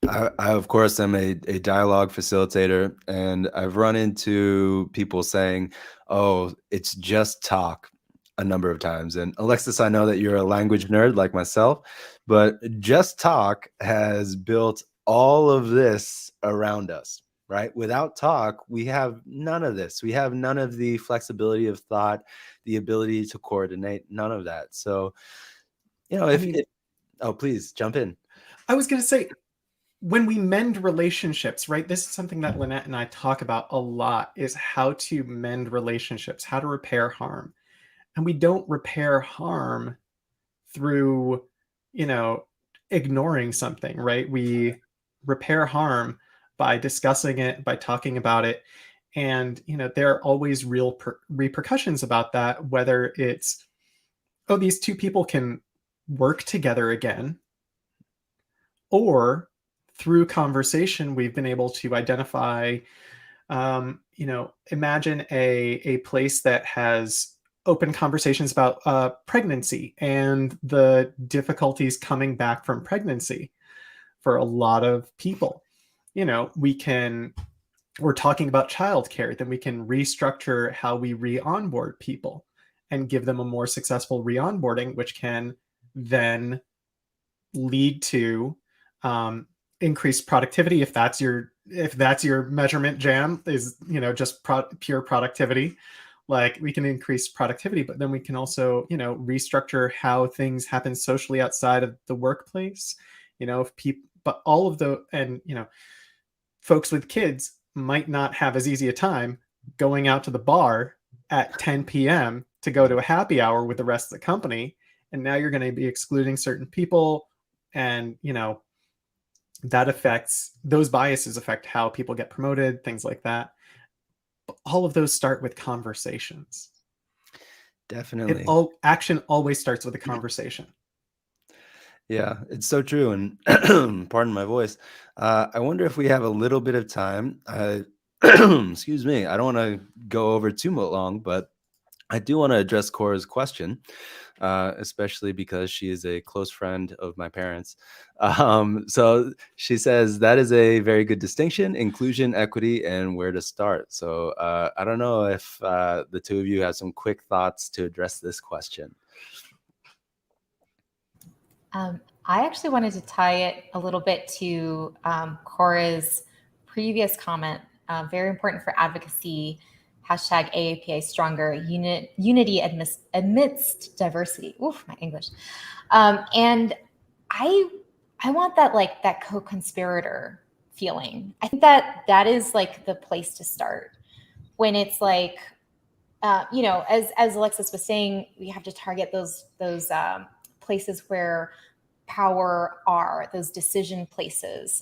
I of course am a dialogue facilitator, and I've run into people saying, oh, it's just talk, a number of times. And Alexis, I know that you're a language nerd like myself, but just talk has built all of this around us. right? Without talk, we have none of this. We have none of the flexibility of thought, the ability to coordinate, none of that. So, oh, please jump in. I was going to say, when we mend relationships, right? This is something that Linet and I talk about a lot, is how to mend relationships, how to repair harm. And we don't repair harm through, ignoring something, right? We repair harm by discussing it, by talking about it. And, there are always real repercussions about that, whether it's, oh, these two people can work together again, or through conversation, we've been able to identify, imagine a place that has open conversations about pregnancy and the difficulties coming back from pregnancy for a lot of people. We're talking about childcare, then we can restructure how we re-onboard people and give them a more successful re-onboarding, which can then lead to increased productivity, if that's your measurement jam, is just pure productivity. Like, we can increase productivity, but then we can also restructure how things happen socially outside of the workplace. If people, but all of the, and folks with kids might not have as easy a time going out to the bar at 10 p.m. to go to a happy hour with the rest of the company, and now you're going to be excluding certain people, and that affects, those biases affect how people get promoted, things like that. But all of those start with conversations. Definitely. Action always starts with a conversation. Yeah, it's so true. And pardon my voice. I wonder if we have a little bit of time. Excuse me. I don't want to go over too much long, but I do want to address Cora's question, especially because she is a close friend of my parents. So she says that is a very good distinction: inclusion, equity, and where to start. So I don't know if the two of you have some quick thoughts to address this question. I actually wanted to tie it a little bit to Cora's previous comment. Very important for advocacy. Hashtag AAPA stronger, unity amidst diversity. Oof, my English. And I want that co-conspirator feeling. I think that is like the place to start, when it's like, as Alexis was saying, we have to target those places where power are, those decision places.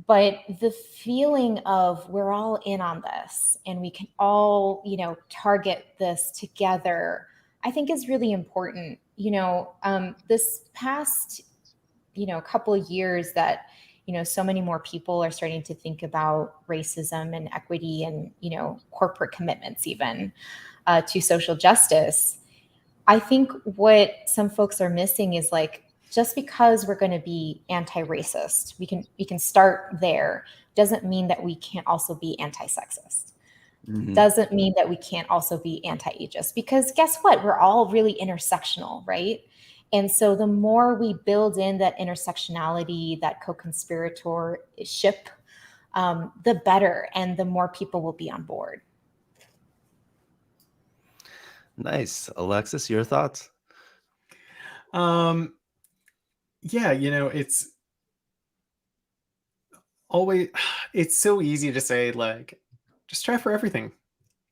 But the feeling of we're all in on this and we can all, target this together, I think is really important. This past, couple of years that, so many more people are starting to think about racism and equity and, corporate commitments even to social justice. I think what some folks are missing is, like, just because we're going to be anti-racist, we can start there. Doesn't mean that we can't also be anti-sexist. Mm-hmm. Doesn't mean that we can't also be anti-ageist, because guess what? We're all really intersectional, right? And so the more we build in that intersectionality, that co-conspiratorship, the better, and the more people will be on board. Nice. Alexis, your thoughts? Yeah, it's so easy to say, like, just try for everything.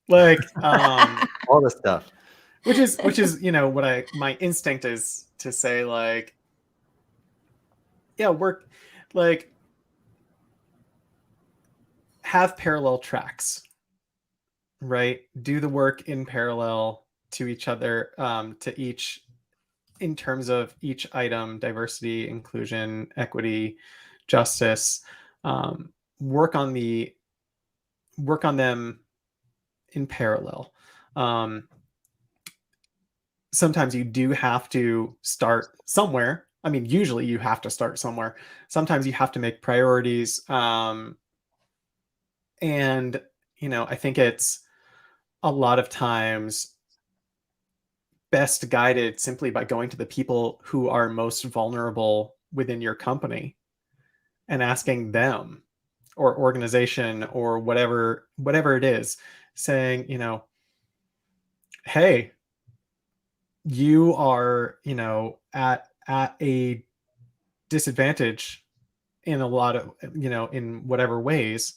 Like, all the stuff. Which is, what my instinct is to say, like, yeah, work, like, have parallel tracks, right? Do the work in parallel to each other, to each, in terms of each item: diversity, inclusion, equity, justice. Work on them in parallel. Sometimes you do have to start somewhere. I mean, usually you have to start somewhere. Sometimes you have to make priorities. And, I think it's a lot of times best guided simply by going to the people who are most vulnerable within your company and asking them, or organization or whatever it is, saying, hey, you are, at a disadvantage in a lot of, in whatever ways.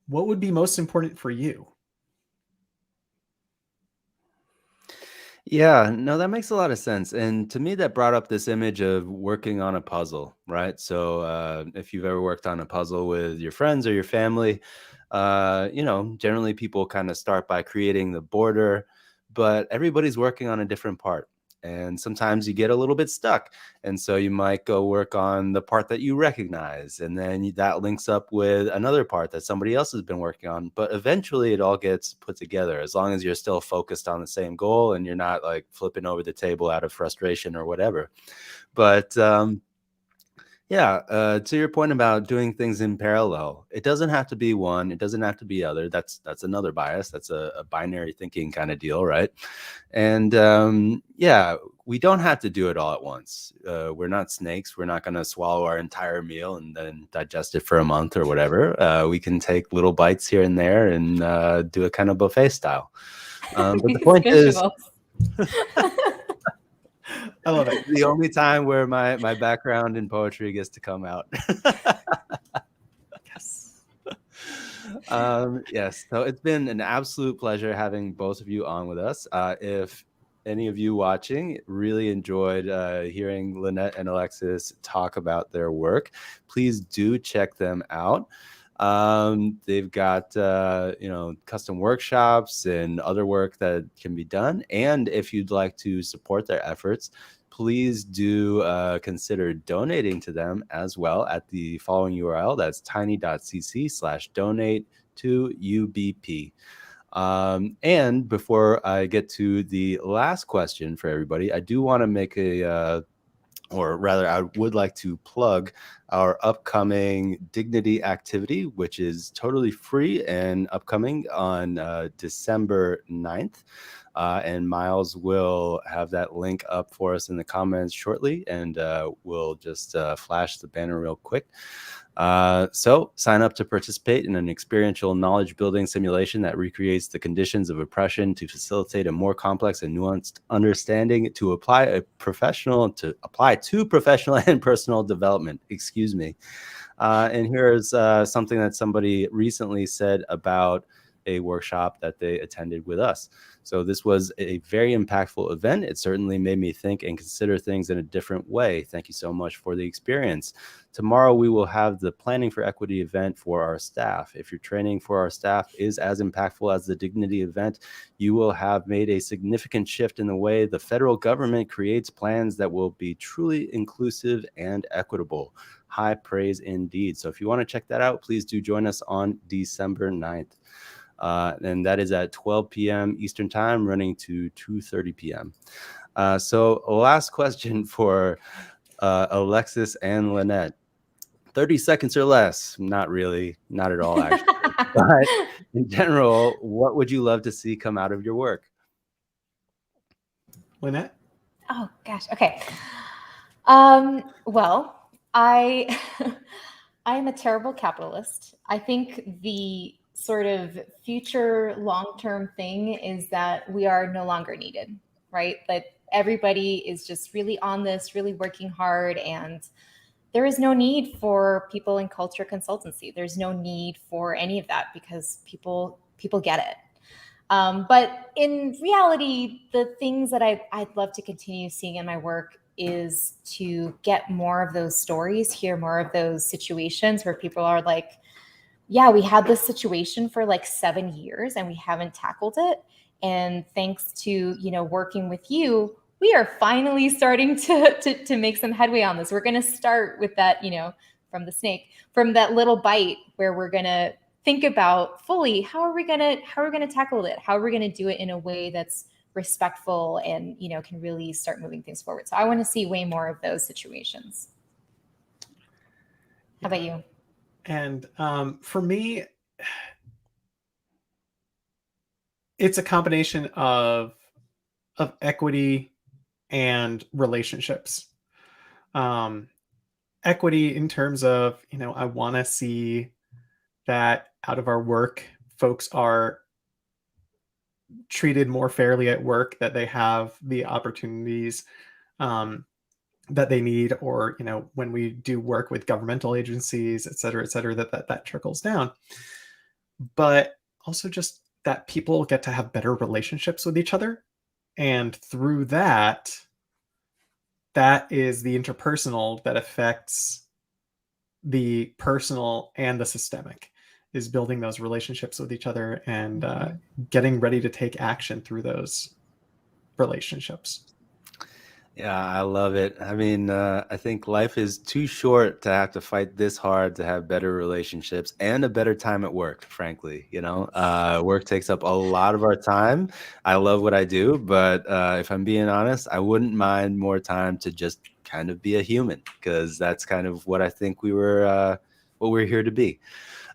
What would be most important for you? Yeah, no, that makes a lot of sense. And to me, that brought up this image of working on a puzzle, right? So if you've ever worked on a puzzle with your friends or your family, generally people kind of start by creating the border, but everybody's working on a different part. And sometimes you get a little bit stuck. And so you might go work on the part that you recognize. And then that links up with another part that somebody else has been working on. But eventually it all gets put together as long as you're still focused on the same goal and you're not like flipping over the table out of frustration or whatever. But to your point about doing things in parallel, it doesn't have to be one, it doesn't have to be other. That's another bias. That's a binary thinking kind of deal, right? And we don't have to do it all at once. We're not snakes. We're not going to swallow our entire meal and then digest it for a month or whatever. We can take little bites here and there and do it kind of buffet style. But the point is, I love it. The only time where my background in poetry gets to come out. Yes. Yes. So it's been an absolute pleasure having both of you on with us. If any of you watching really enjoyed hearing Linet and Alexis talk about their work, please do check them out. They've got custom workshops and other work that can be done. And if you'd like to support their efforts, please do consider donating to them as well at the following URL. That's tiny.cc/donate to UBP. And before I get to the last question for everybody, I do want to make or rather, I would like to plug our upcoming Dignity activity, which is totally free and upcoming on December 9th. And Miles will have that link up for us in the comments shortly, and we'll just flash the banner real quick. So sign up to participate in an experiential knowledge building simulation that recreates the conditions of oppression to facilitate a more complex and nuanced understanding to apply to professional and personal development. Excuse me. And here's something that somebody recently said about a workshop that they attended with us. So this was a very impactful event. It certainly made me think and consider things in a different way. Thank you so much for the experience. Tomorrow we will have the Planning for Equity event for our staff. If your training for our staff is as impactful as the Dignity event, you will have made a significant shift in the way the federal government creates plans that will be truly inclusive and equitable. High praise indeed. So if you want to check that out, please do join us on December 9th. And that is at 12 p.m. Eastern time, running to 2:30 p.m. So last question for Alexis and Linet. 30 seconds or less. Not really, not at all, actually. But in general, what would you love to see come out of your work? Linet? Oh, gosh. Okay. Well, I am a terrible capitalist. I think the sort of future long-term thing is that we are no longer needed, right? That everybody is just really on this, really working hard, and there is no need for people in culture consultancy. There's no need for any of that because people get it. But in reality, the things that I'd love to continue seeing in my work is to get more of those stories, hear more of those situations where people are like, yeah, we had this situation for like 7 years and we haven't tackled it. And thanks to, working with you, we are finally starting to make some headway on this. We're going to start with that, from the snake, from that little bite where we're going to think about fully, how are we going to tackle it? How are we going to do it in a way that's respectful and, can really start moving things forward. So I want to see way more of those situations. How about you? And for me, it's a combination of equity and relationships. equity in terms of, you know, I want to see that out of our work, folks are treated more fairly at work, that they have the opportunities that they need, or, you know, when we do work with governmental agencies, et cetera, that trickles down. But also just that people get to have better relationships with each other. And through that, that is the interpersonal that affects the personal and the systemic, is building those relationships with each other and getting ready to take action through those relationships. Yeah, I love it. I mean, I think life is too short to have to fight this hard to have better relationships and a better time at work, frankly. You know, work takes up a lot of our time. I love what I do, but if I'm being honest, I wouldn't mind more time to just kind of be a human, because that's kind of what I think what we're here to be.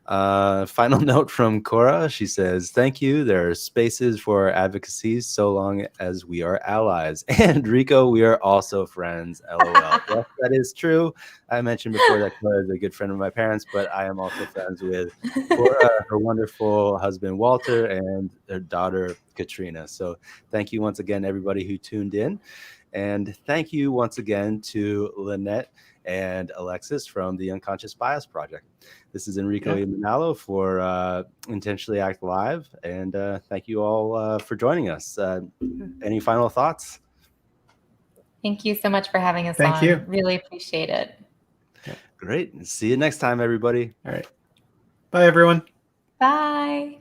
Final note from Cora. She says, thank you. There are spaces for advocacy so long as we are allies. And Rico, we are also friends. LOL. Yes, that is true. I mentioned before that Cora is a good friend of my parents, but I am also friends with Cora, her wonderful husband, Walter, and their daughter, Katrina. So thank you once again, everybody who tuned in. And thank you once again to Linet and Alexis from the Unconscious Bias Project. This is Enrico E. Manalo for Intentionally Act Live, and thank you all for joining us. Any final thoughts? Thank you so much for having us on. Thank you. Really appreciate it. Great. See you next time, everybody. All right. Bye, everyone. Bye.